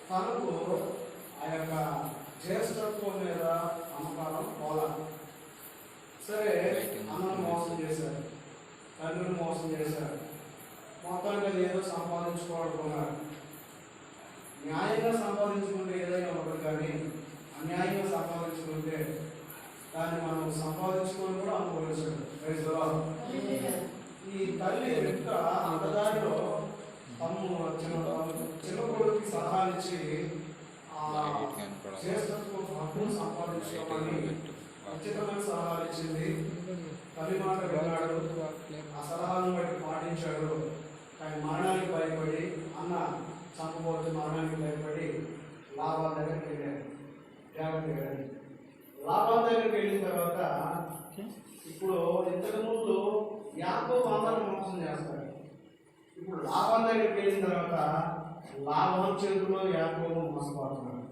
తనకు ఆ యొక్క జ్యేష్ఠత్వం మీద అమ్మకాలం పోవాలి. సరే, అన్నను మోసం చేశారు, తండ్రిని మోసం చేశారు, మొత్తానికి అది ఏదో సంపాదించుకోవాలనుకున్నారు. న్యాయంగా సంపాదించుకుంటే ఏదైనా ఒకటి, కానీ అన్యాయంగా సంపాదించుకుంటే దాన్ని మనం సంపాదించుకొని కూడా అనుభవించడం. ఈ తల్లి యొక్క అన్నదారిలో చిన్న కొడుకు సలహా ఇచ్చి జ్యేష్ఠత్వం హక్కును సంపాదించుకోమని ఖచ్చితమైన సలహాలు ఇచ్చింది. తల్లి మాట విన్నాడు, ఆ సలహాలను బట్టి పాటించాడు. కానీ మరణానికి భయపడి, అన్న చంపబోతే మరణానికి భయపడి లాభాల దగ్గరికి వెళ్ళాడు. లాభాల దగ్గరికి వెళ్ళిన తర్వాత ఇప్పుడు ఇంతకుముందు యాకోబు అందరూ మోసం చేస్తాడు. ఇప్పుడు లాభాల దగ్గరికి వెళ్ళిన తర్వాత లాభం చేతుల్లో యాకోబు మోసపోతున్నాడు.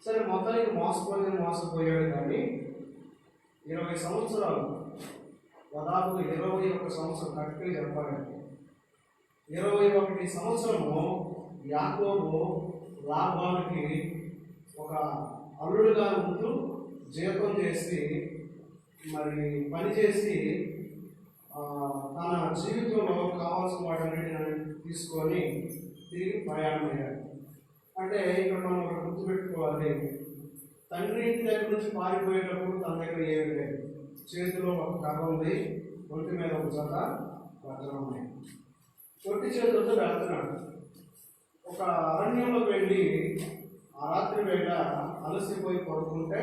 సరే, మొత్తానికి మోసపోయాడు. కానీ 20 సంవత్సరాలు, దాదాపు 21 సంవత్సరం కరెక్ట్గా చెప్పాలంటే 21 సంవత్సరము యాకోబు లాభానికి ఒక అల్లుడుగా ఉంటూ జీతం చేసి మరి పనిచేసి తన జీవితంలో కావాల్సిన వాటన్నిటిని తీసుకొని తిరిగి ప్రయాణం అయ్యాడు. అంటే ఇక్కడ మనం ఒక గుర్తుపెట్టుకోవాలి, తండ్రి ఇంటి దగ్గర నుంచి పారిపోయేటప్పుడు తన దగ్గర ఏమి లేదు. చేతిలో ఒక కర్ర ఉంది, ఒంటి మీద ఒక జత వజ్రం ఉన్నాయి. ఒట్టి చేతులతో వెళ్తున్నాడు. ఒక అరణ్యంలోకి వెళ్ళి ఆ రాత్రి వేళ అలసిపోయి పడుకుంటే,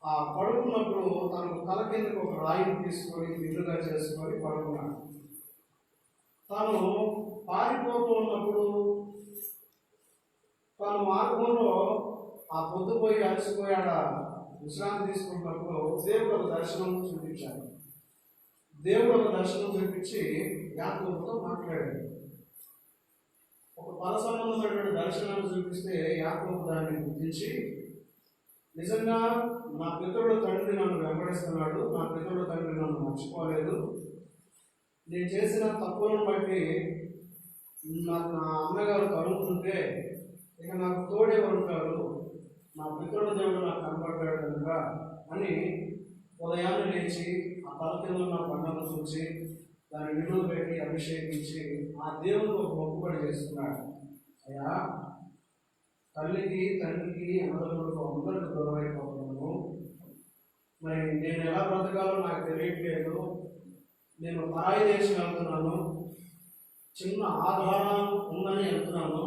ఆ పడుకున్నప్పుడు తనకు తల కిందకి ఒక రాయిని తీసుకొని ఇల్లుగా చేసుకొని పడుకున్నాడు. తాను పారిపోతూ ఉన్నప్పుడు తాను మార్గంలో ఆ పొద్దుపోయి అలసిపోయాడ విశ్రాంతి తీసుకున్నప్పుడు దేవుడు ఒక దర్శనం చూపించాడు. దేవుడు ఒక దర్శనం చూపించి యాకోబుతో మాట్లాడాడు. ఒక పద సంబంధమైన దర్శనాన్ని చూపిస్తే యాకోబు దాన్ని గుర్తించి, నిజంగా నా పితరుడు తండ్రి నన్ను వెంబడిస్తున్నాడు, నా పితరుడు తండ్రి నన్ను మర్చిపోలేదు, నేను చేసిన తప్పులను బట్టి నాకు నా అన్నగారు కనుక్కుంటే ఇక నాకు తోడేవారు ఉంటారు, నా పితరుడు దేవుడు నాకు కనపడ్డాడు కనుక అని ఉదయాన్నే లేచి ఆ తల కింద ఉన్న బండను చూసి దాన్ని నిలువ పెట్టి అభిషేకించి ఆ దేవుడికి ఒక మొక్కుబడి చేస్తున్నాడు. అయ్యా, తల్లికి తండ్రికి అన్నదమ్ములకు అందరికి దూరం అయిపోతున్నాను, మరి నేను ఎలా బ్రతకాలో నాకు తెలియట్లేదు, నేను పరాయి దేశం వెళ్తున్నాను, చిన్న ఆధారం ఉందని వెళ్తున్నాను,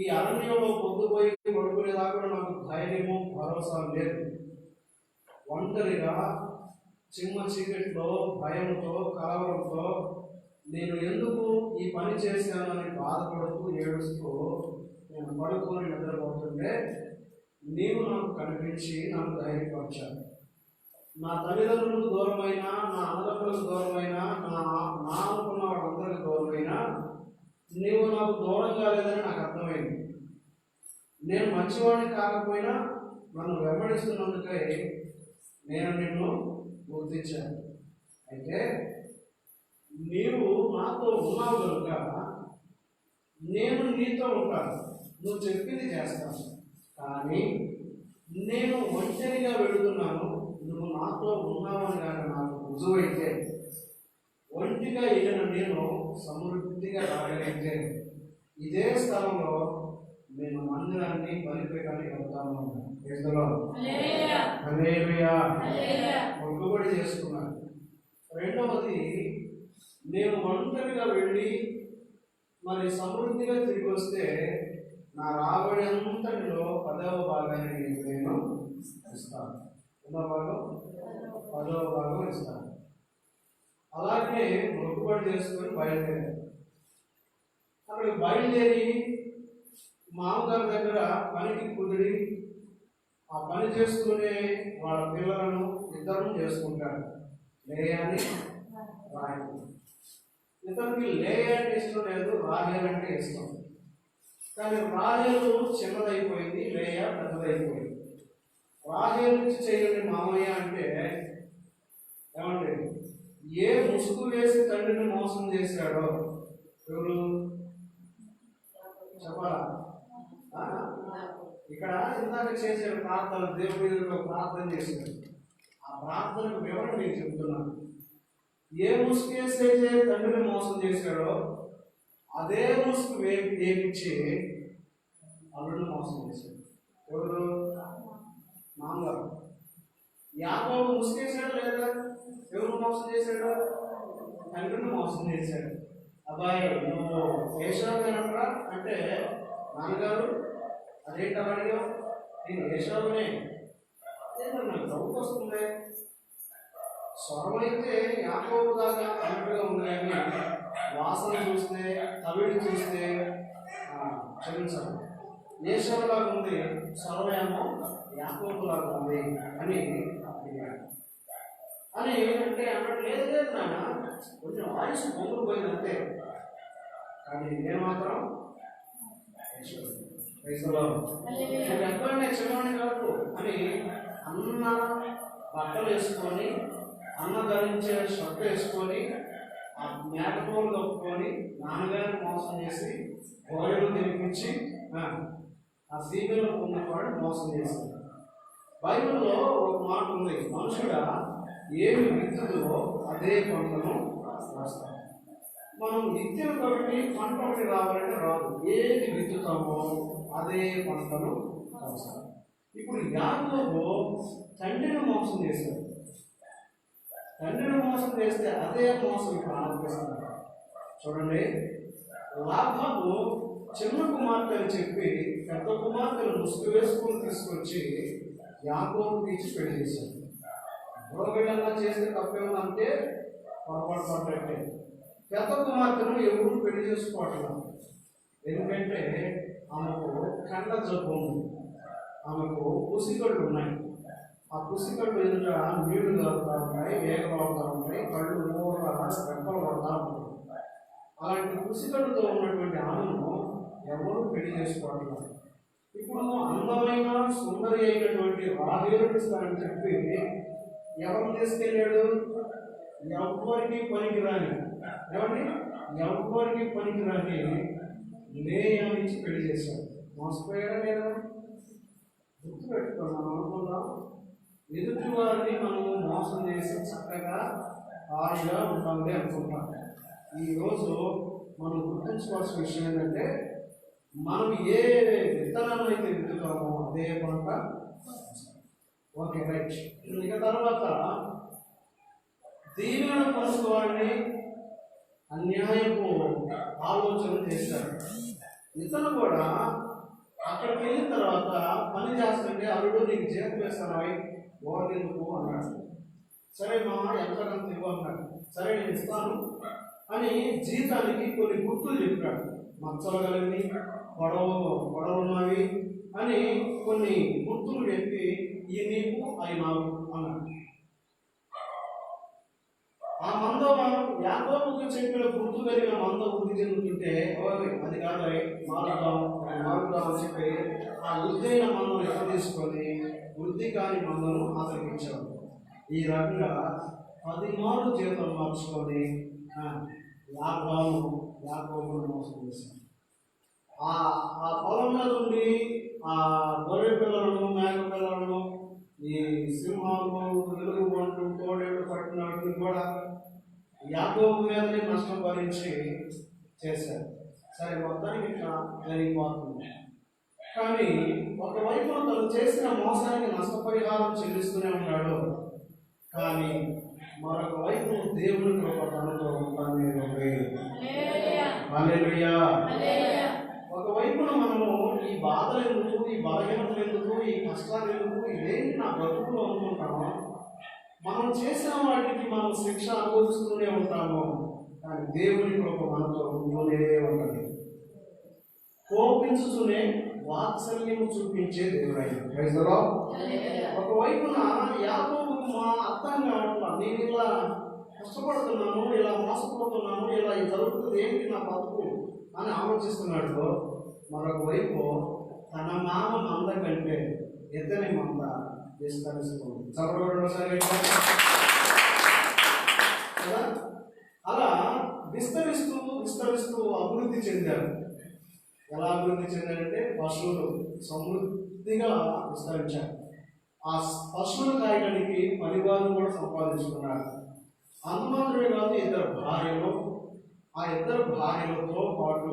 ఈ అరణ్యంలో పొద్దుపోయి పడుకునేదాకా నాకు ధైర్యము భరోసా లేదు, ఒంటరిగా చిన్న చీకటిలో భయంతో కలవరంతో నేను ఎందుకు ఈ పని చేశానని బాధపడుతూ ఏడుస్తూ నేను పడుకొని నిద్రపోతుంటే నీవు నాకు కనిపించి నాకు ధైర్యపరిచాను. నా తల్లిదండ్రులకు దూరమైనా, నా అన్నదమ్ములకు దూరమైనా, నా అనుకున్న వాళ్ళందరికీ దూరమైనా నీవు నాకు దూరం కాలేదని నాకు అర్థమైంది. నేను మంచివాడిని కాకపోయినా నన్ను వెంబడిస్తున్నందుకై నేను నిన్ను గుర్తించాను. అయితే నీవు నాతో ఉన్నావు కనుక నేను నీతో ఉంటాను, నువ్వు చెప్పింది చేస్తాను. కానీ నేను ఒంటరిగా వెళుతున్నాను, నువ్వు నాతో ఉన్నావని కానీ నాకు రుజువైతే, ఒంటిగా వెళ్ళిన నేను సమృద్ధిగా రాగలిగితే ఇదే స్థలంలో నేను మందిరాన్ని బలిపీఠానికి వెళ్తాను. మొక్కుబడి చేసుకున్నాను. రెండవది, నేను ఒంటరిగా వెళ్ళి మరి సమృద్ధిగా తిరిగి వస్తే నా రాబడి అంతటిలో 10వ భాగాన్ని నేను ఇస్తాను. 10వ భాగం ఇస్తాను. అలాగే మొక్కుబడి చేసుకొని బయలుదేరాను. అక్కడికి బయలుదేరి మామగారి దగ్గర పనికి కుదిరి ఆ పని చేసుకునే వాళ్ళ పిల్లలను ఇద్దరు చేసుకుంటాడు. లేయాని రాహేలు. ఇతనికి లేయా అంటే ఇష్టం లేదు, రాహేలు అంటే ఇష్టం. కానీ రాహేలు చిన్నదైపోయింది, లేయా పెద్దదైపోయింది. రాహేలు నుంచి చేయండి మామయ్య అంటే ఏమంటే, ఏ ముసుగు వేసి తండ్రిని మోసం చేశాడో ఎవరు? చెప్పాలా? ఇక్కడ ఇందాక చేసే ప్రార్థన, దేవుడిలో ప్రార్థన చేశాడు. ఆ ప్రార్థనకు వివరణ నేను చెప్తున్నాను. ఏ ముసుగేసైతే తండ్రిని మోసం చేశాడో అదే ముసుగు వేపించి అల్లుడిని మోసం చేశాడు. ఎవరు? నాన్నగారు. యాకోబు ముసుగేశాడు లేదా? ఎవరు మోసం చేశాడు? తండ్రిని మోసం చేశాడు. అబ్బాయి నువ్వు ఏషావునంటరా అంటే, నాన్నగారు అదేంటి అడిగా, నేను ఏషావునే. నాకు డౌట్ వస్తుంది. స్వరం అయితే యాకోబు దాకా కరెక్ట్గా ఉంది కానీ వాసన చూస్తే, తవిడి చూస్తే క్షమించాలి, ఏషావులాగా ఉంది, స్వరమేమో యాకోబులాగా ఉంది అని అని అంటే అన్నట్టు లేదు లేదు నాన్న, కొంచెం వాయిస్ పొంగులు పోయిందంతే. కానీ నేను మాత్రం ఎక్కడనే చిన్నవాడిని కాదు అని అన్న బట్టలు వేసుకొని, అన్న ధరించే షర్ట్ వేసుకొని, ఆ మేకతోలు కప్పుకొని నాన్నగారిని మోసం చేసి గోడలు తినిపించి ఆ సీనియర్లో ఉన్నవాడు మోసం చేశాడు. బైబిల్లో ఒక మాట ఉంది, మనుషుడా ఏమి విత్తుదో అదే పంటను వస్తాడు. మనం విత్తిన కాబట్టి పంట ఒకటి రావాలంటే రాదు, ఏది విత్తుతామో అదే పంటను వస్తాడు. ఇప్పుడు యాకోబు తండ్రిని మోసం చేశాడు. తండ్రిని మోసం చేస్తే అదే మోసం ఇప్పుడు ఆలోచిస్తున్నాడు. చూడండి, లాభము చిన్న కుమార్తె అని చెప్పి పెద్ద కుమార్తెను ముసుగు వేసుకొని తీసుకొచ్చి యాకోబుకి ఇచ్చి పెళ్లి చేశాడు. గృహబిడ్డంగా చేస్తే తప్పేమంటే పొరపాటు పడ్డట్టే. పెద్ద కుమార్తెను ఎవరు పెళ్లి చేసుకోవట్లేదు. ఎందుకంటే ఆమెకు కండ జబ్బు ఉంది, ఆమెకు పుసికళ్ళు ఉన్నాయి. ఆ పుసికళ్ళు ఎదుట నీళ్లు తాగుతూ ఉంటాయి, వేగపడుతూ ఉంటాయి, కళ్ళు మూల రెప్పలు పడుతూ ఉంటాయి. అలాంటి పుసికళ్ళతో ఉన్నటువంటి ఆమెను ఎవరు పెళ్లి చేసుకోవట్లేదు. ఇప్పుడు అందమైన సుందరి అయినటువంటి రాహేలుని ఇస్తానని చెప్పి ఎవరు తీసుకెళ్ళాడు? ఎవరికి పనికిరాని, ఎవరిని ఎవరికి పనికిరాని లేయానిచ్చి పెళ్లి చేశాడు. మోసపోయాడా లేదా? గుర్తుపెట్టుకున్నాం. అనుకున్నాం ఎదుటి వారిని మనము మోసం చేసి చక్కగా హాయిగా ఉంటుంది అనుకుంటాం. ఈరోజు మనం గుర్తుంచుకోవాల్సిన విషయం ఏంటంటే, మనం ఏ విత్తనాన్ని అయితే విత్తుతామో అదే పంట. Okay, right. ఇక తర్వాత దీవెన పొందుకోవాలని అన్యాయపు ఆలోచన చేశాడు. ఇతను కూడా అక్కడికి వెళ్ళిన తర్వాత పని చేస్తుంటే, అల్లుడు నీకు జీతం వేస్తాను ఓడెందుకు అన్నాడు. సరే మా ఎంతకంత ఇవ్వు అన్నాడు. సరే నేను ఇస్తాను అని జీతానికి కొన్ని గుర్తులు చెప్పాడు. మచ్చలు కలిగి పొడవున్నవి అని కొన్ని గుర్తులు చెప్పి ఈ నీకు అవి నాకు అన్నాడు. ఆ మంద యాకోబుకు చెప్పిన గుర్తు కలిగిన మంద వృద్ధి చెందుతుంటే అది కాదు మారుద్దాం అని చెప్పి ఆ వృద్ధి అయిన మందను ఎక్కడ తీసుకొని వృద్ధి కాని మందను ఆదరించాడు. ఈ రకంగా 10 మార్లు జీతం మార్చుకొని యాకోబును మోసం చేశాడు. ఆ పొలం మీద ఉండి ఆ గొర్రె పిల్లలను, మేక పిల్లలను, ఈ సింహాలు, వెలుగు పంటలు, తోడేళ్ళు పట్టిన వాటిని కూడా యాకోబు మీదనే నష్టం భరించి చేశారు. సరే, మొత్తానికి ఇట్లా జరిగిపోతుంది. కానీ ఒకవైపు తను చేసిన మోసానికి నష్టపరిహారం చెల్లిస్తూనే ఉన్నాడు. కానీ మరొక వైపు దేవుని కృప తనతో ఉంటుంది. హల్లెలూయా. ఒకవైపున మనము ఈ బాధలు ఎందుకు, ఈ బలహీనతలు ఎందుకు, ఈ కష్టాలు ఎందుకు, ఇదేంటి నా బ్రతుకులు అనుకుంటాము. మనం చేసిన వాటికి మనం శిక్ష అనుభవిస్తూనే ఉంటాము. కానీ దేవుని కృప మనతో ఉంటూనే ఉంటుంది. కోపించుతూనే వాత్సల్యము చూపించే దేవుడు. ఒకవైపున యాకోబుకు అర్థం కావట్లా, నేను ఇలా కష్టపడుతున్నాను, ఇలా మోసపోతున్నాను, ఇలా జరుగుతుంది, ఏంటి నా బతుకు అని ఆలోచిస్తున్నాడు. మరొక వైపు తన మామ మంద కంటే ఇతని మంద విస్తరిస్తుంది. అలా విస్తరిస్తూ అభివృద్ధి చెందారు. ఎలా అభివృద్ధి చెందారంటే పశువులు సమృద్ధిగా విస్తరించారు. ఆ పశువులు కాయడానికి పరివారం కూడా సంపాదించుకున్నారు. అందుమాత్రమే కాదు, ఇద్దరు భార్యలు, ఆ ఇద్దరు భార్యలతో పాటు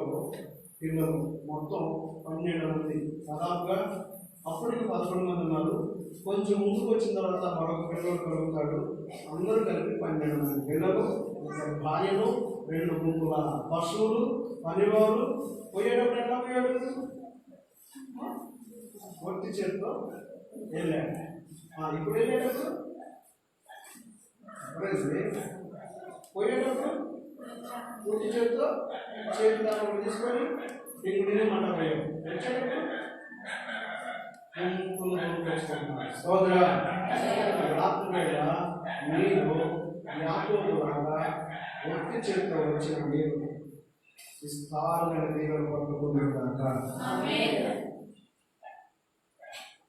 పిల్లలు, మొత్తం 12 మంది. దాదాపుగా అప్పటికి 11 మంది ఉన్నారు. కొంచెం ముందుకు వచ్చిన తర్వాత మరొక పిల్లలు కలుగుతాడు. అందరూ కలిపి 12 మంది పిల్లలు, ఇద్దరు భార్యలు, 2 గుంపుల పశువులు, పనివారు. పోయేటప్పుడు ఎట్లా పోయాడు? ఒట్టి చేతితో వెళ్ళాడు. ఇప్పుడు వెళ్ళేటప్పుడు పోయేటప్పుడు ఒట్టి చేతితో చేతి దాకా తీసుకొని ఇంటినే మంట పోయాడు. వచ్చేటప్పుడు సోదర రాత్రివేళ మీరు యాకోబులాగా ఒట్టి చేతితో వచ్చిన మీరు విస్తారమైన దీవెనలు పట్టుకున్నాక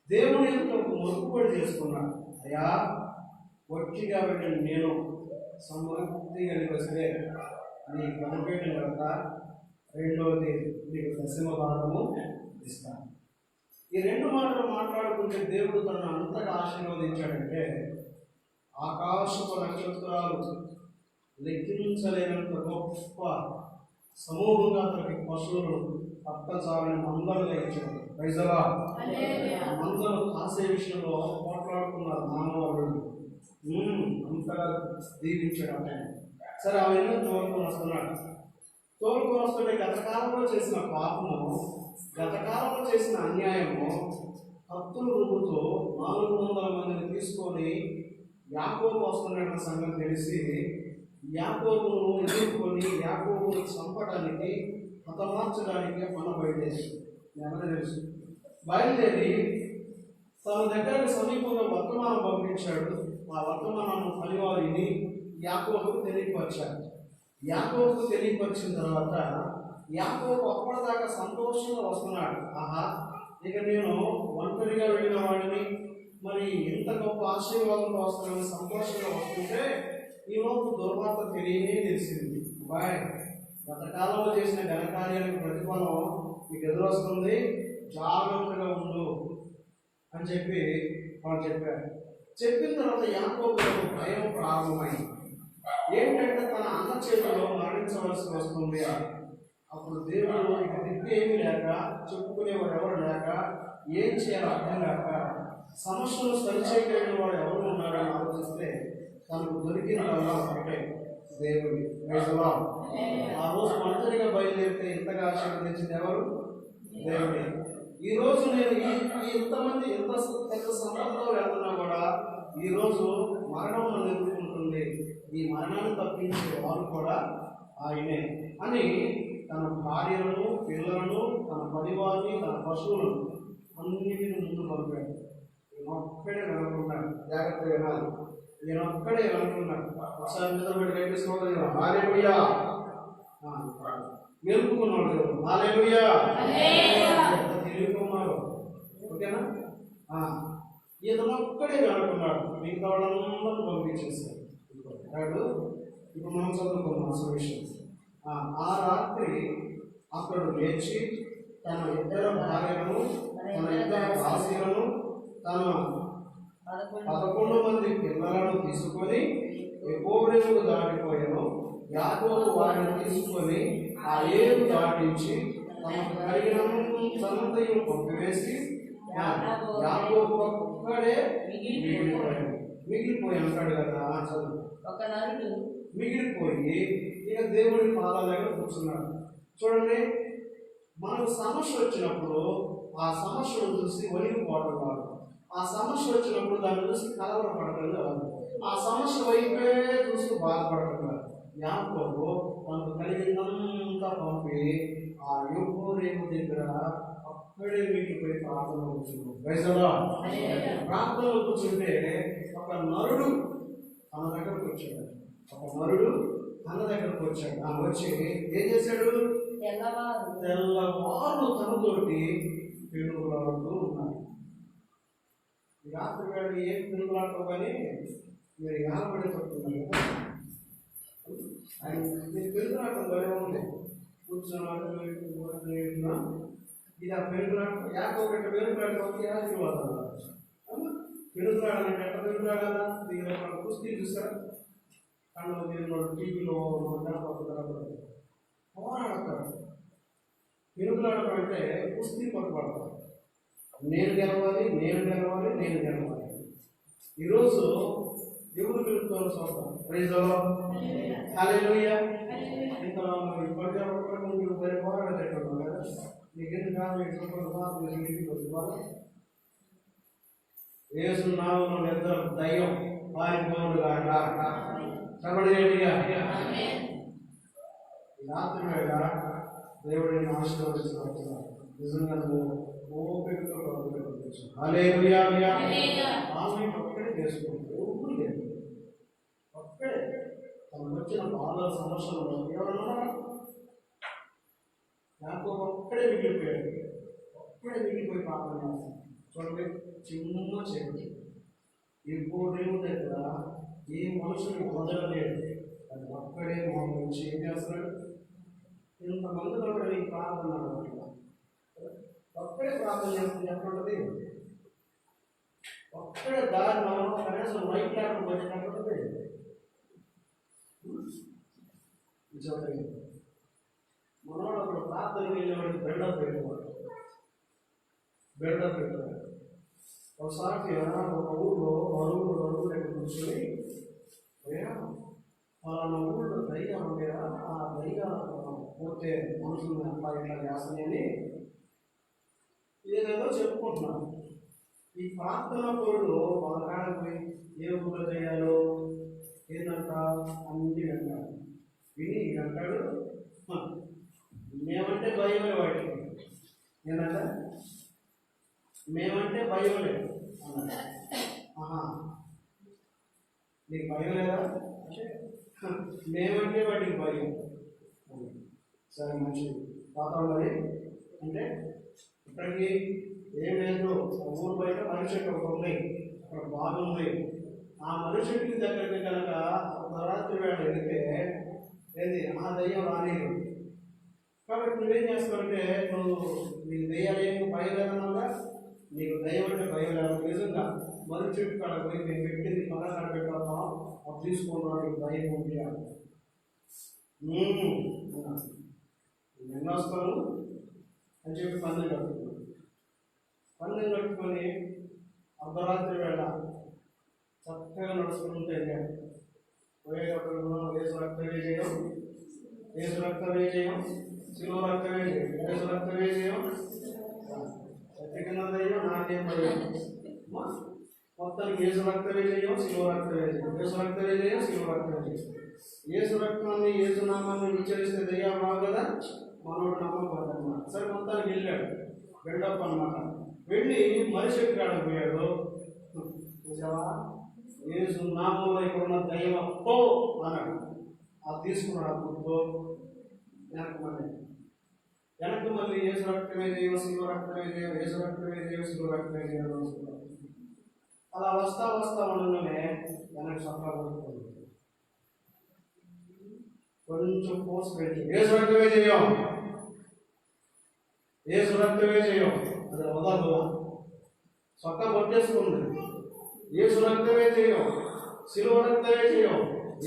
దేవుని యొక్క మొక్కుబడి చేసుకున్నాడు. అయ్యా, ఒట్టిగా వెళ్ళిన నేను సమృద్ధి కలిగి వస్తే నీ కనిపెట్టిన తర్వాత రెండవది నీకు దశమ భాగము ఇస్తాను. ఈ 2 మాటలు మాట్లాడుకుంటే దేవుడు తనను అంతగా ఆశీర్వదించాడంటే, ఆకాశపు నక్షత్రాలు లెక్కించలేనంత గొప్ప సమూహంగా అతనికి పశువులు పట్టచాలని మందలుగా ఇచ్చాడు. పైసలా మందలు కాసే విషయంలో పోట్లాడుకున్నారు మానవాళ్ళు. అంతగా దీవించాడు అతను. సరే, అవన్నీ తోలుకొని వస్తున్నాడు. తోలుకొని వస్తుంటే గతకాలంలో చేసిన పాపము, గతకాలంలో చేసిన అన్యాయము, కత్తులు రుబ్బుతూ 400 మందిని తీసుకొని యాకోబు వస్తున్న సంగతి తెలిసి యాకోబును ఎదుర్కొని యాకోబును చంపడానికి, హతమార్చడానికి మన బయలుదేరి ఎవరు తెలుసు బయలుదేరి తన దగ్గరకు సమీపంలో వర్తమానం పంపించాడు. ఆ వర్తమానాన్ని పనివారిని యాకోబుకు తెలియపరిచాడు. యాకోబుకు తెలియపరిచిన తర్వాత యాకోబు అప్పటిదాకా సంతోషంగా వస్తున్నాడు. ఆహా, ఇక నేను ఒంటరిగా వెళ్ళిన వాడిని, మరి ఎంత గొప్ప ఆశీర్వాదంలో వస్తున్నానని సంతోషంగా వస్తుంటే ఈలోపు దుర్వార్త తెలిసింది. బాయ్, గతకాలంలో చేసిన ఘనకార్యానికి ప్రతిఫలం మీకు ఎదురొస్తుంది, జాగ్రత్తగా ఉండు అని చెప్పి వాళ్ళు చెప్పారు. చెప్పిన తర్వాత యాకోబుకు భయం ప్రారంభమైంది. ఏంటంటే తన అన్న చేతిలో మరణించవలసి వస్తుంది. అప్పుడు దేవుడు ఇక దిక్కు ఏమీ లేక, చెప్పుకునేవాడు ఎవరు లేక, ఏం చేయాలో అర్థం కాక, సమస్యను సరిచేయగలిగిన వాడు ఎవరు ఉన్నారని ఆలోచిస్తే తనకు దొరికిన వల్ల ఒకటే దేవుడి. ఆ రోజు ఒంటరిగా బయలుదేరితే ఇంతగా ఆశీర్వదించింది ఎవరు? దేవుడే. ఈరోజు నేను ఇంతమంది ఎంత పెద్ద సంబంధంలో వెళ్తున్నా కూడా ఈరోజు మరణం నన్ను ఎదుర్కొంటుంది, ఈ మరణాన్ని తప్పించే వారు కూడా ఆయనే అని తన భార్యలను, పిల్లలను, తన పరివారాన్ని, తన పశువులను అన్నిటిని ముందు పంపాడు. ఒక్కడే అనుకున్నాడు. జాగ్రత్తగా వినాలి. నేను ఒక్కడే అనుకున్నాడు. ఒకసారి నిద్రపెట్టి కనిపిస్తున్నాడు. హల్లెలూయా మెలుపుకున్నాడు. హల్లెలూయా తెలియకున్నారు. ఓకేనా? ఇతను ఒక్కడే అనుకున్నాడు. మిగతా వాళ్ళందరూ పంపించేశారు. ఇప్పుడు మనం చదువుకున్నాం అసలు విషయం. ఆ రాత్రి అతడు లేచి తన ఇద్దరు భార్యలను, తన ఇద్దరు దాసీలను, తన 11 మంది పిల్లలను తీసుకొని ఎబోరేముకు దాటిపోయాను. యాకోబు వారిని తీసుకొని ఆ ఏరు దాటించి తనకు కలిగినంతయు పంపివేసి యాకోబు ఒక్కడే మిగిలిపోయి అంటాడు కదా. చదువు. ఒక నరుడు మిగిలిపోయి ఇక దేవుడి పాదాల దగ్గర కూర్చున్నాడు. చూడండి, మనకు సమస్య వచ్చినప్పుడు ఆ సమస్యను చూసి వణికిపోవడం కాదు, ఆ సమస్య వచ్చినప్పుడు దాన్ని చూసి కలవరపడటం కాదు, ఆ సమస్య వైపే చూసి బాధపడటం కాదు. యాకోబు మనకు కలిగిందంతా పంపి ఆ యోబు దగ్గర అక్కడే మిగిలిపోయి ప్రార్థన కూర్చున్నాడు. ప్రార్థనలో కూర్చుంటే ఒక నరుడు తన దగ్గరకు వచ్చాడు. వచ్చి ఏం చేశాడు? తెల్లవారు తనతోటి పెనుగులాడుతూ ఉన్నాడు. రాత్రి వేళ ఏం పెనుగులాడటం కానీ మీరు యానపడి పడుతున్నారు కదా. ఆయన మీరు పెనుగులాడటం భయం ఉంది. కూర్చున్నాడు ఇది ఆ పెరుగులాడు యాకో పెట్ట పెరుగులాడు కాబట్టి ఆశీర్వాదాలు పెరుగులాడు అంటే ఎట్లా పెరుగులాడాలా దీని ఒక కుస్తీ చూస్తారా కళ్ళు దీనిలో టీవీలో పోరాడతాడు. పెరుగులాడటం అంటే కుస్తీ పట్టుబడతాడు. నేను గెలవాలి, నేను గెలవాలి, నేను గెలవాలి. ఈరోజు ఎవరు పెరుగుతారు చూస్తాం. ప్రైజ్ హల్లెలూయా. ఇంత మీరు పోరాడేటట్టు కదా మీకు ఎందుకు కాదు యేసు నామములో నిద్ర దయ్యం పారిపోనుగా చబడిగా రాత్రి వేళ దేవుడిని ఆశీర్వదించబడుతున్నారు. నిజంగా ఓపికతో ఒక్కడే చేసుకుంటూ ఒక్కడే తనకు వచ్చిన బాధల సమస్యలు ఎవరన్నా నాకు ఒక్కడే మిగిలిపోయాడు. ఒక్కడే మిగిలిపోయి పాపం చేస్తాను. చూడండి చిన్న చేయండి. ఇప్పుడు దేవుడి దగ్గర ఏ మనుషుని వదలలేదు. అది ఒక్కడే మోహం నుంచి ఏం చేస్తున్నాడు? ఇంతమందిలో కూడా నీకు ప్రార్థన ఒక్కడే ప్రార్థన చేస్తుంది. ఎక్కడుంటుంది? ఒక్కడే దారిలో కనీసం మైక్ లేకుండా వచ్చినట్టుంటుంది. మనోడు అప్పుడు ప్రార్థన వెళ్ళేవాడికి బిల్డప్ పెట్టేవాడు. ఒకసారి ఒక ఊళ్ళో అరువులు దగ్గర కూర్చొని వాళ్ళ ఊళ్ళో దయ్యం ఉంటే ఆ దయ్యం పోతే మనుషులు అట్లా ఇట్లా చేస్తాయని ఏదేదో చెప్పుకుంటున్నాను. ఈ ప్రార్థన పరుడు వాళ్ళ కాడకు పోయి ఏ ఊళ్ళో చేయాలో ఏంటంట అన్ని అంటాడు. విని అంటాడు మేమంటే భయమే వాటికి. ఏంటంట మేమంటే భయం లేదు అన్నాడు. ఆహా నీకు భయం లేదా అంటే మేమంటే వాటికి భయం. సరే మంచిది పాత్ర మరి అంటే ఇక్కడికి ఏం లేదు. ఊరు బయట మనిషి ఒకటి ఉంది, అక్కడ బాగుంది. ఆ మనిషికి దగ్గరికి కనుక ఒక రాత్రి వేళ వెళితే ఏంది ఆ దయ్యం రాలేదు. కాబట్టి నువ్వేం చేస్తావంటే నువ్వు నీకు దయ్యాలు ఏమి భయం లేదన్నా నీకు దయ్యం అంటే భయం లేదు. నిజంగా మనిషి కాడ పోయి నేను పెట్టింది పక్కన కాడ పెట్టాను అది తీసుకున్నాడు నీకు భయం ఉంది నేను వస్తాను అని చెప్పి పందెం కట్టుకున్నాను. పందెం కట్టుకొని అర్ధరాత్రి వేళ చక్కగా నడుచుకుంటే పోయేటప్పుడు ఏసు రక్తమే చేయం, ఏసు రక్తమే చేయం, శిలువ రక్తమే చేయం, ఏసు రక్తమే చేయం, ఎక్కడికన్నా దయ్యం నాకేం భయం. మొత్తానికి ఏసు రక్తమే చేయం, శిలువ రక్తమే చేయం, ఏసు రక్తమే చేయం, శిలువ రక్తమే చేయం. ఏసు రక్తాన్ని ఏసు నామాన్ని ఉచ్చరిస్తే దయ్యాలు రావు కదా. మనోడు నమ్మకం. సరే మొత్తానికి వెళ్ళాడు. బిల్డప్ అన్నమాట. వెళ్ళి మనిషి కాడకు పోయాడు. చూసావా ఏసు నామంలో ఇక్కడున్న దయ్యం అప్పో అన్నాడు. అది తీసుకున్నాడు. అప్పుడు వెనక్కి మళ్ళీ ఏసు రక్తమే చేయం, శిలువ రక్తమే చేయం, ఏసు రక్తమే చేయం, శిలువ రక్తమే చేయం. అలా వస్తా ఉండగానే వెనక్కి సఫరా పడుతుంది. కొంచెం ఫోర్స్ పెట్టి ఏసు రక్తమే చేయం, ఏసు రక్తమే చేయం. అది వదలదు. సొక్క కొట్టేసుకుంది. ఏసు రక్తమే చేయం, శిలువ రక్తమే చేయం,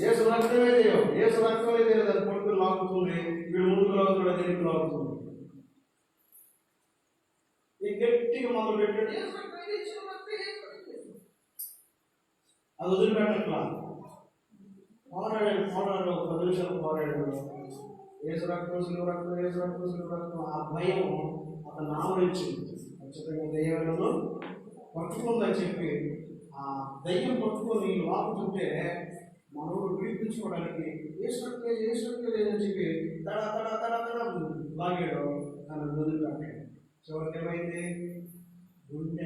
ఏసు రక్తమే చేయం, ఏసు రక్తమే చేయలేదు. అది కొట్టుకుని లాగుతుంది. వీడు ముందుకు లాగుతాడు, దేనికి లాగుతుంది. ఈ గట్టిగా మొదలు పెట్టాడు. అది వదిలిపెట్టట్లా. పోరాడాడు 10 నిమిషాలు పోరాడాడు. ఏసు రక్తం, శిలువ రక్తం, ఏసు రక్తం, శిలువ రక్తం. ఆ భయం అతను ఆవరించింది. ఖచ్చితంగా దయ్యాలను పట్టుకుందని చెప్పి ఆ దయ్యం పట్టుకొని లాగుతుంటే మనోడు విడిపించుకోవడానికి ఏసు రక్తం లేదని చెప్పి తడ లాగాడు. దాన్ని వదిలిపెట్టాడు. చివరికి ఏమైంది? గుండె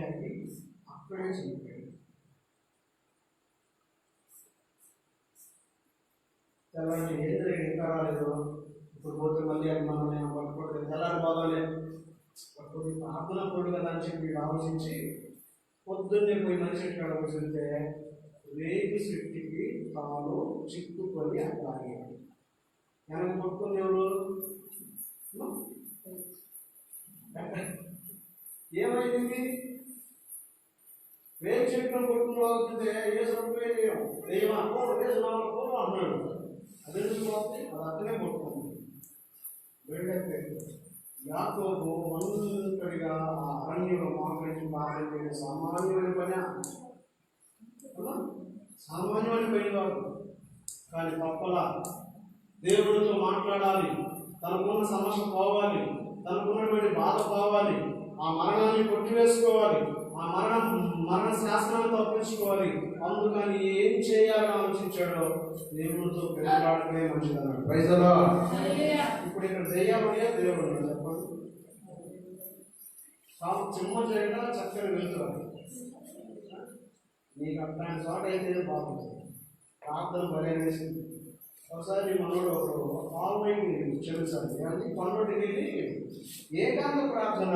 అక్కడే చనిపోయాడు. తెల్లారి ఏదో ఇంకా రాలేదు. ఇప్పుడు పోతే మళ్ళీ అది మనం పట్టుకోవట్లేదు. తెల్లారి బాగానే పట్టుకుని ప్రార్థన పడు కదా అని చెప్పి ఆలోచించి పొద్దున్నే పోయి మనిషి ఎక్కడ కూర్చుంటే రేగి చెట్టుకి తాను చిక్కుకొని అట్లాగాడు. వెనక పట్టుకుని ఎవరు ఏమైంది? వేరు చెట్టును కొట్టుకుని అవుతుంటే ఏ సరిపోయేదేమో దెయ్యం అన్నాడు. అదే పోతే అది అతనే కొట్టుకుంది. వేడైతే యాకోబు ఒంటరిగా ఆ అరణ్యంలో మోకరించి బాగా సామాన్యమైన పని, సామాన్యమైన పని కాదు. కానీ తప్పలా దేవుడితో మాట్లాడాలి, తనకున్న సమస్య పోవాలి, తనకున్నటువంటి బాధ పోవాలి, ఆ మరణాన్ని కొట్టివేసుకోవాలి, ఆ మరణ శాస్త్రాన్ని తప్పించుకోవాలి. అందుకని ఏం చేయాలని ఆలోచించాడో దేవుడితో పెళ్ళాడమే మంచిదన్నాడు. ప్రైజలా. ఇప్పుడు ఇక్కడ దెయ్యాలయ్యా దేవుడు చెప్పండి. చిమ్మ చేయడం చక్కగా వెళ్తారు. నీకు అట్లాంటి చోట అయితే బాగుంటుంది. ప్రార్థన భలే వేసింది. ఒకసారి మనోడు ఆన్లైన్ చెల్లించాలి కానీ పన్నోటికి వెళ్ళి ఏకాంత ప్రార్థన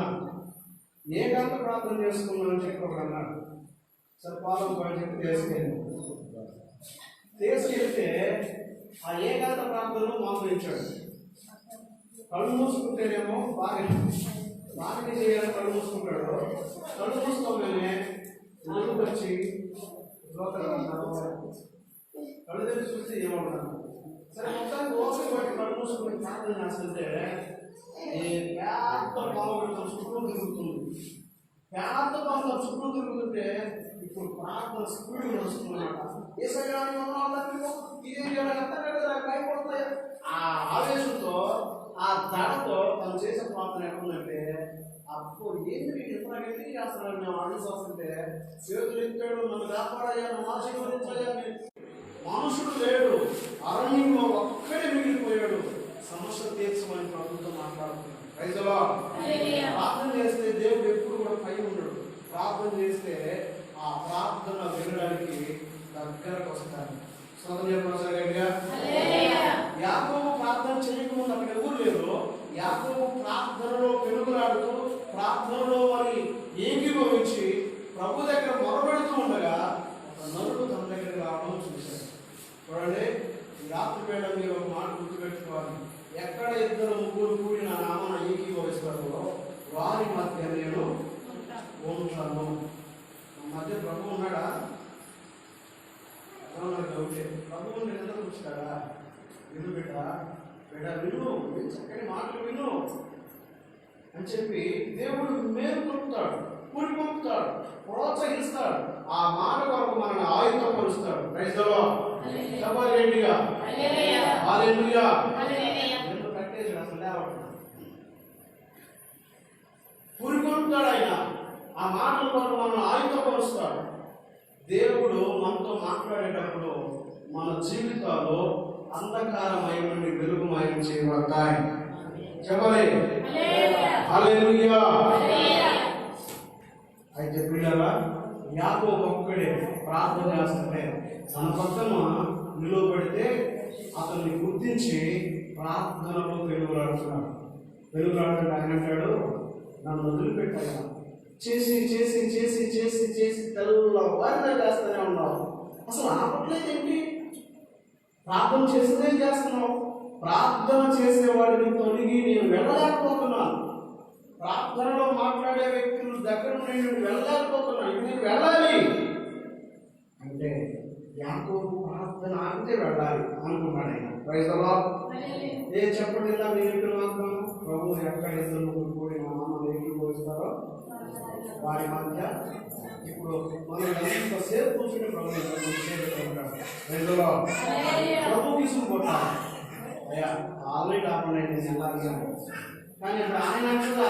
చేసుకున్నానని చెప్పి ఒకడు అన్నాడు. సరే పాలం పని చెప్పి తీసుకెళ్తే ఆ ఏకాంత ప్రార్థనలో మోసరించాడు. కళ్ళు మూసుకుంటేనేమో బాగా చేయాలని కళ్ళు మూసుకుంటాడు. కళ్ళు మూసుకోగానే ముందుకు వచ్చి కళ్ళు తెరిచి చూస్తే ఏమవుతాను. సరే మొత్తానికి ఓపిక పట్టి కళ్ళు మూసుకుని ప్రార్థన చేస్తుంటే పెద్ద పాము చుట్టూ తిరుగుతుంది. పెద్ద పాము చుట్టూ తిరుగుతుంటే ఇప్పుడు ప్రార్థన స్పీడ్ నడుస్తుందన్నమాట. ఆ ఆవేశంతో ఆ దడతో తను చేసే ప్రార్థన ఎక్కడుందంటే అప్పుడు ఏంటి ఎందుకు చేస్తున్నాడు మేము అడుగుతుంటే చేతులు ఎత్తాడు, నన్ను కాపాడయ్యా, నన్ను ఆశీర్వదించాయా. మనుషుడు లేడు, అరణ్యంలో ఒక్కడే మిగిలిపోయాడు. సమస్య తీర్చమని ప్రభుత్వం మాట్లాడుతున్నాడు. రైతులో ప్రార్థన చేస్తే దేవుడు ఎప్పుడు కూడా పై ఉండడు. ప్రార్థన చేస్తే ఆ ప్రార్థన వినడానికి దగ్గరకు వస్తాడు. యాకోబు ప్రార్థన చేయకముందు అక్కడ ఎవరు లేరు. యాకోబు ప్రార్థనలో పెనుగులాడుతూ ప్రార్థనలో మరి ఏకీభవించి ప్రభు దగ్గర మొరబెడుతూ ఉండగా ఒక నరుడు తన దగ్గరికి రావడం చూశాడు. చూడండి, ఈ రాత్రి వేళ మీరు ఒక మాట గుర్తుపెట్టుకోవాలి. ఎక్కడ ఇద్దరు ముగ్గురు కూడి నా నామన ఏకీభవిస్తారో వారి మధ్య నేను ఉంటాను. మధ్య ప్రభు ఉన్నాడా? ప్రభువు నిద్ర కూర్చున్నాడా? విను బిడ్డ, విను, చక్కని మాటలు విను అని చెప్పి దేవుడు మేలు పంపుతాడు, కూలి పంపుతాడు, ప్రోత్సహిస్తాడు. ఆ మాట కొరకు మనల్ని ఆయుధపరుస్తాడు. ప్రైజ్లో రెడ్డిగా కట్టేసాడు. అసలు లేవట్లేదు, కూలి పంపుతాడు ఆయన. ఆ మాటల కొరకు మనల్ని ఆయుధపరుస్తాడు. దేవుడు మనతో మాట్లాడేటప్పుడు మన జీవితాల్లో అంధకారమయం నుండి వెలుగుమయం చేయబడతాయి. చెప్పలే హల్లెలూయా. అయితే పిల్లలా, యాకోబు ఒక్కడే ప్రార్థన చేస్తుంటే తన పక్కన నిలువబెడితే అతన్ని గుర్తించి ప్రార్థనలో వెలుగులాడుతున్నాడు. వెలుగులాడుతుంటే ఆయన అంటాడు, నన్ను వదిలిపెట్టాను. చేసి చేసి చేసి చేసి చేసి తెల్లవారిన చేస్తూనే ఉన్నావు. అసలు ఆపట్లేదేంటి? ప్రార్థన చేసేదే చేస్తున్నావు. ప్రార్థన చేసేవాడిని తొలగి నేను వెళ్ళలేకపోతున్నాను. ప్రార్థనలో మాట్లాడే వ్యక్తుల దగ్గర నేను వెళ్ళలేకపోతున్నాను. ఇది నేను వెళ్ళాలి అంటే యాకోబు ప్రార్థన ఆగితే వెళ్ళాలి అనుకున్నాడు ఆయన. ప్రైజ్లో ఏ చెప్పండి, ఇలా మీరు మాత్రం ప్రభు ఎక్కడ ఇద్దరు కూడి మా అమ్మ ఏకీభవిస్తారో వారి మధ్య. ఇప్పుడు మనం ఎంతసేపు కూర్చుంటే ప్రభు ప్రభు తీసుకుంటాం. అయ్యా ఆల్రెడీ కాకుండా వెళ్ళాలి. కానీ ఇప్పుడు ఆయన కూడా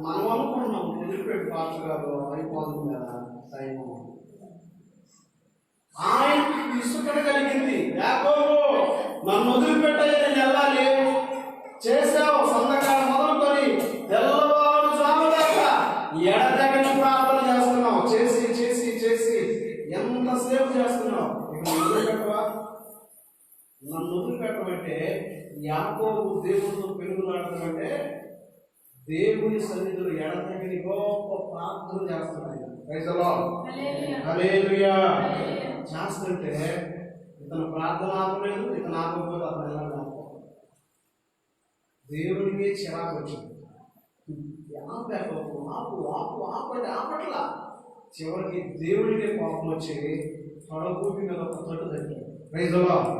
మనం అనుకుంటున్నాం వదిలిపెట్టి పాస్టర్ గారు అయిపోతుంది కదా టైము. ఆయనకి ఇసుకట కలిగింది. యాకోబు నన్ను వదిలిపెట్టాలి, నేను వెళ్ళాలి. చేసావు సంతకాలు మొదలుకొని తెల్లవారు దాకా ఎడతెగని ప్రార్థన చేస్తున్నావు. చేసి చేసి చేసి ఎంతసేపు చేస్తున్నావు. ఇప్పుడు వదిలిపెట్టవా? నన్ను వదిలిపెట్టమంటే యాకోబు దేవుడితో పెరుగులాడతామంటే దేవుని సన్నిధిలో ఎడతెగని గొప్ప ప్రార్థన చేస్తున్నాయి. హల్లెలూయా చేస్తుంటే ఇతను ప్రార్థన ఆపలేదు, ఇతను ఆపకపోతే అతను ఎలా దేవుడికే చిరాకు వచ్చింది. ఆపు ఆపు ఆపు ఆపండి ఆపట్లా. చివరికి దేవుడికే కోపం వచ్చి తొడగూపి మీద ఒక తొట్టు తగ్గాడు. Praise the lord.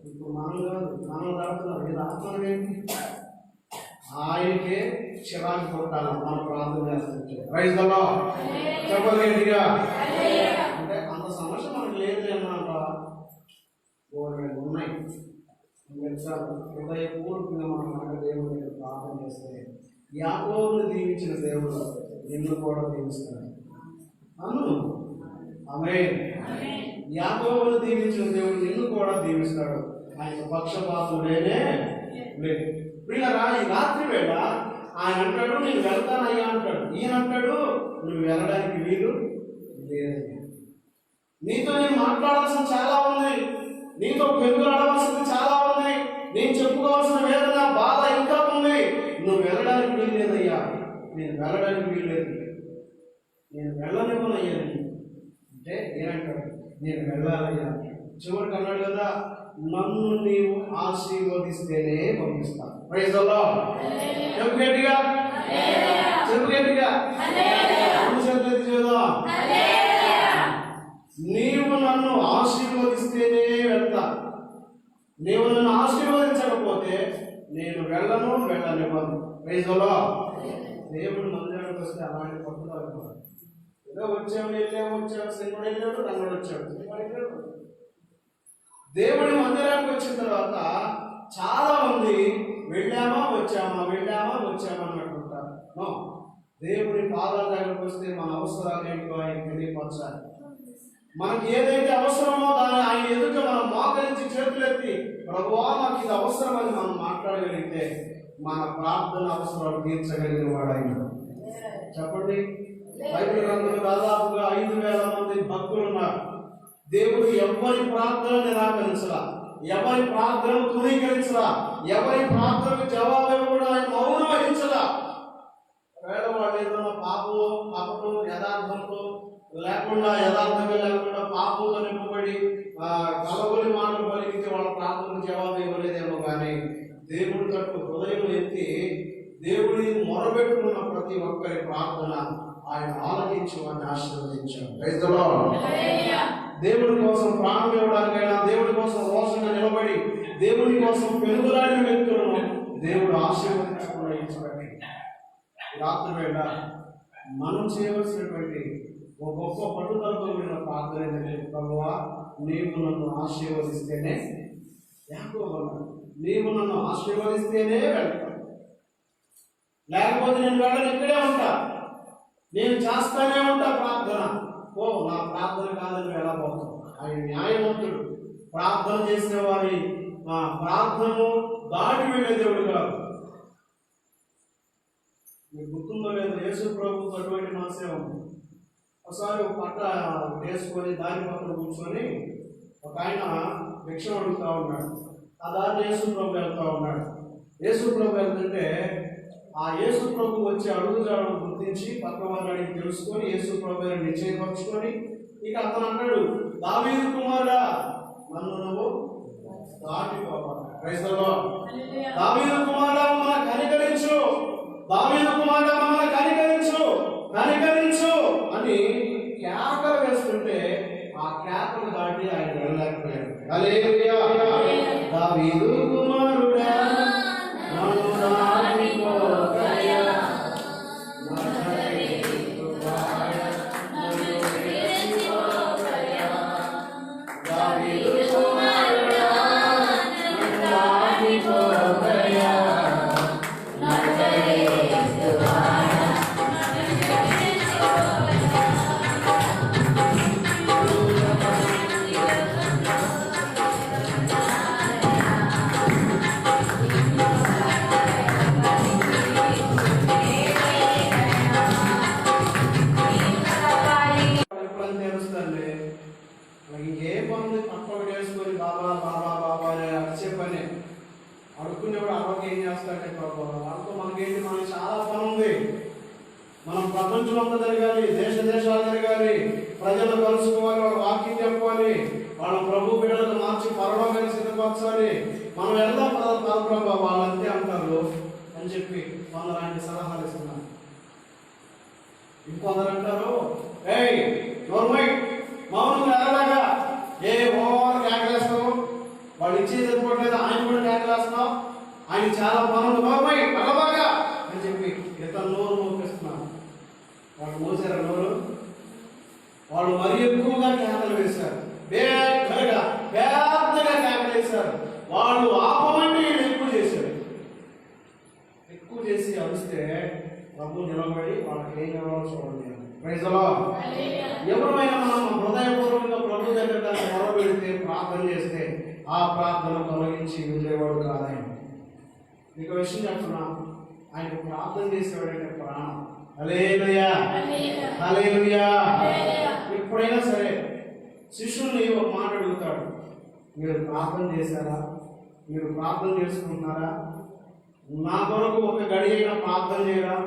ఇప్పుడు మనం కాదు, మనం దాడుతున్నాం. ఇది ఆత్మలు ఏంటి? ఆయనకే చిరాకు కొట్టాలి మనం ప్రార్థన చేస్తుంటే. Praise the lord. చెప్పలేదుగా అంటే అంత సమస్య మనకు లేదు అన్నమాట. ఉన్నాయి. హృదయపూర్వకంగా మనం దేవుని ప్రార్థన చేస్తే యాకోబును దీవించిన దేవుడు నిన్ను కూడా దీవిస్తాడు. అవును, ఆమేన్. యాకోబును దీవించిన దేవుడు నిన్ను కూడా దీవిస్తాడు. ఆయన పక్షపాతం లేనే లేదు. పిల్లరా, ఈ రాత్రి వేళ ఆయన అంటాడు నేను వెళ్తానయ్యా అంటాడు. ఈయన అంటాడు నువ్వు వెళ్ళడానికి వీలు లేదు. నీతో నేను మాట్లాడాల్సిన చాలా ఉంది, నీతో పెరుగులాడవలసింది చాలా ఉంది, నేను చెప్పుకోవాల్సిన వేదన బాధ ఇంకా ఉంది. నువ్వు వెళ్ళడానికి వీలు లేదయ్యా, నేను వెళ్ళడానికి వీలు లేదు, నేను వెళ్ళనివ్వనయ్యా అంటే ఏమంటాడు? నేను వెళ్ళాలయ్యా. చివరికి అన్నాడు కదా, నన్ను నీవు ఆశీర్వదిస్తేనే పంపిస్తాను. Praise the Lord. చెప్పు గట్టిగా, చెప్పు గట్టిగా. నీవు నన్ను ఆశీర్వదిస్తేనే వెళ్తా, నీవు నన్ను ఆశీర్వదించకపోతే నేను వెళ్ళనివ్వను. Praise the lord. దేవుడు మందిరానికి వస్తే అలాంటి పట్టుదల ఏదో వచ్చాము వచ్చాము సినిమా వెళ్ళాడు, రంగుడు వచ్చాడు. దేవుడి మందిరానికి వచ్చిన తర్వాత చాలా మంది వెళ్ళామా వచ్చామా అన్నట్టుంటారు. దేవుడి పాదాల దగ్గరకు వస్తే మన అవసరాలు ఏంటో ఆయన తెలియపరచాలి. మనకి ఏదైతే అవసరమో దాన్ని ఆయన ఎదుట మనం మోకరించి చేతులెత్తి ప్రభువా నాకు ఇది అవసరం అని మనం మాట్లాడగలిగితే మన ప్రార్థన అవసరాలు తీర్చగలిగిన వాడు ఆయన. చెప్పండి, బైబిల్ గ్రంథంలో దాదాపుగా 5,000 మంది భక్తులు ఉన్నారు. దేవుడు ఎవరి ప్రార్థన నిరాకరించలా, ఎవరి ప్రార్థన తృణీకరించలా, ఎవరి ప్రార్థనకు జవాబు ఇవ్వకుండా ఆయన మౌనం వహించలా. వేళ వాళ్ళు ఏదైనా పాపం యథార్థంతో లేకుండా పాపంతో నింపబడి కలగొలి మాటలు పలికితే వాళ్ళ ప్రార్థనకు జవాబు ఇవ్వలేదేమో కానీ దేవుడి తట్టు హృదయం ఎత్తి దేవుడి మొరబెట్టుకున్న ప్రతి ఒక్కరి ప్రార్థన ఆయన ఆలకించి వారిని ఆశీర్వదించాడు. Praise the Lord. దేవుడి కోసం ప్రాణం ఇవ్వడానికైనా, దేవుడి కోసం రోషంగా నిలబడి దేవుడి కోసం పెరుగులాడిన వ్యక్తులను దేవుడు ఆశీర్వదించకుండా ఇచ్చబట్టి రాత్రి వేళ మనం చేయవలసినటువంటి ఒక గొప్ప పట్టుదలతో కూడిన ప్రార్థన ఏంటంటే, ప్రభువా నీవు నన్ను ఆశీర్వదిస్తేనే, నీవు నన్ను ఆశీర్వదిస్తేనే వెళ్తాను, లేకపోతే నేను వెళ్ళని ఇక్కడే ఉంటా, నేను చేస్తానే ఉంటా ప్రార్థన. నా ప్రార్థన కాదని వెళ్ళబోతాం. ఆయన న్యాయవంతుడు. ప్రార్థన చేసిన వారి ప్రార్థనను దాటి వెళ్ళే దేవుడు కాదు. మీకు గుర్తుందో లేదు, యేసు ప్రభువుకు అటువంటి మనసే ఉంది. ఒకసారి ఒక పట్ట వేసుకొని దారి పక్కన కూర్చొని ఒక ఆయన భిక్ష అడుగుతూ ఉన్నాడు. ఆ దారి యేసు ప్రభు వెళ్తూ ఉన్నాడు. యేసు ప్రభు వెళ్తుంటే ఆ యేసు ప్రభు వచ్చి అడుగుజాడను గుర్తించి పక్క వారిని తెలుసుకొని యేసు ప్రభు నిశ్చయపరుచుకొని ఇక అతను అన్నాడు, దావీదు కుమారుడా నన్ను నువ్వు దాటిపోవాలి. Praise the lord. దావీదు కుమారుడా మమ్మల్ని కనికరించు, దావీదు కుమారుడా మమ్మల్ని కనికరించు అని కేకలు వేస్తుంటే ఆ కేకలు దాటి ఆయన వెళ్ళలేకపోయాడు. హల్లెలూయా. దావీదు కుమారుడా నన్ను దాటిపోకయ్యా, దావీదు కుమారుడా నన్ను దాటిపోకయ్యా, ఇంకేం పనుంది? పక్కన వేసుకొని బాబా బాబా బాబా అని చెప్పని అడుక్కునేవాడు అవ్వకి ఏం చేస్తాడంటే బాబా వాళ్ళతో మనకేంటి, మనకి చాలా పని ఉంది. మనం ప్రపంచం అంతా తిరగాలి, దేశాలు తిరగాలి, ప్రజలు కలుసుకోవాలి, వాళ్ళ వాక్యం చెప్పాలి, వాళ్ళ ప్రభు బిడ్డలకు మార్చి పరలోకాన్ని సిద్ధపరచాలి, మనం వెళ్దాం ప్రభా వాళ్ళు అంతే అంటారు అని చెప్పి కొందరు ఆయన సలహాలు ఇస్తున్నారు. ఇంకొందరు అంటారు, ఏయ్ నోర్మై మౌనంగా ఎలాగా ఏ ఓవర్ కేకలేస్తావు, వాళ్ళు ఇచ్చేది సరిపోవట్లేదు, ఆయన కూడా కేకలేస్తున్నావు, ఆయన చాలా పనులు నోర్మై వెళ్ళబాగా అని చెప్పి ఇతను నోరు మోపిస్తున్నారు. వాళ్ళు మోసారు నోరు, వాళ్ళు మరీ ఎక్కువగా కేకలు వేశారు, పెద్దగా కేకలు వేశారు. వాళ్ళు ఆపమంటే ఈయన ఎక్కువ చేశాడు. ఎక్కువ చేసి అరిస్తే ప్రభు నిలబడి వాళ్ళకి ఏం కావాలో చూడండి. Praise the Lord. ఎవరైనా మనం హృదయపూర్వకంగా ప్రభు దగ్గర మొరపెడితే ప్రార్థన చేస్తే ఆ ప్రార్థన తొలగించి వెళ్ళేవాడు కాదాయన. మీకు విషయం చెప్తున్నా, ఆయన ప్రార్థన చేసేవాడంటే ప్రాణం. హల్లెలూయా హల్లెలూయా. ఎప్పుడైనా సరే శిష్యుల్ని ఒక మాట అడుగుతాడు, మీరు ప్రార్థన చేశారా, మీరు ప్రార్థన చేసుకుంటున్నారా, నా కొరకు ఒక గడి అయినా ప్రార్థన చేయరా,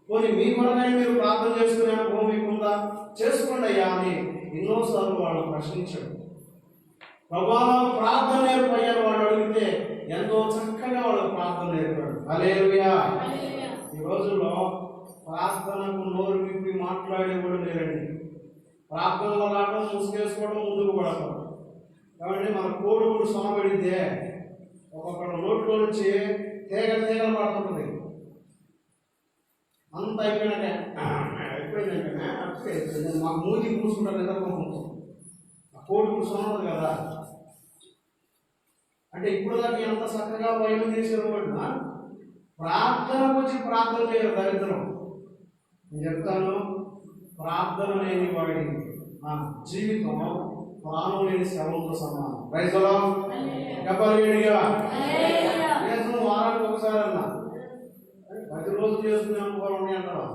పోనీ మీ కొరకైనా మీరు ప్రార్థన చేసుకునే అనుభవం మీకుందా, చేసుకోండి అయ్యా అని ఎన్నోసార్లు వాళ్ళు ప్రశ్నించాడు. ప్రభువా ప్రార్థన నేర్పయ్యారు వాళ్ళు అడిగితే ఎంతో చక్కగా వాళ్ళకు ప్రార్థన నేర్పాడు. హల్లెలూయా. ఈ రోజుల్లో ప్రార్థనకు నోరు విప్పి మాట్లాడేవాడు లేరండి. ప్రార్థనలో రావడం, ముసుగేసుకోవడం, ముందుకు పడటం. కాబట్టి మన కోడుగుడు సొనబడితే ఒక్కొక్కడు నోట్లో నుంచి తీగలు పడుతుంటుంది. అంత అయిపోయినాక అయిపోయిందంటే మాకు మూతి పూసుకుంటారు నిద్రపోతుంది. ఆ కోడుగుడు సొనదు కదా. అంటే ఇప్పుడు దాకా ఎంత చక్కగా వైద్యం చేసేవాడు, ప్రార్థనకు వచ్చి ప్రార్థన చేయరు దరిద్రం. నేను చెప్తాను, ప్రార్థన లేని వాడి జీవితం ప్రాణం లేని శవంతో సమానం. Praise the lord. చెప్పలేడిగా చేసిన వారానికి ఒకసారి అన్నా, 10 రోజులు చేసుకునే అనుభవాలు ఉన్నాయి అంటావా?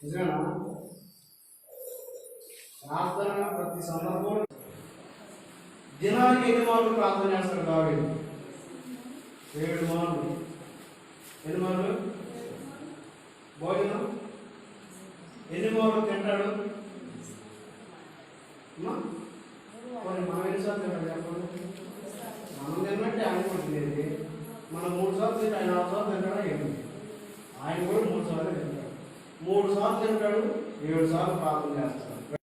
నిజమేనా? ప్రార్థన ప్రతి సందర్భంలో దినానికి 8 మార్లు ప్రార్థన చేస్తాడు దావీదు. 7 మార్లు. 8 మార్లు భోజనం, 8 మార్లు తింటాడు. మనం ఎన్నిసార్లు తింటాడు చెప్పండి? మనం తిన్నట్టే అనుకుంటుంది. మనం 3 సార్లు తింటే ఆయన 6 సార్లు తింటాడా? 8. ఆయన కూడా 3 సార్లు తింటాడు. 3 సార్లు తింటాడు, 7 సార్లు ప్రార్థన చేస్తాడు.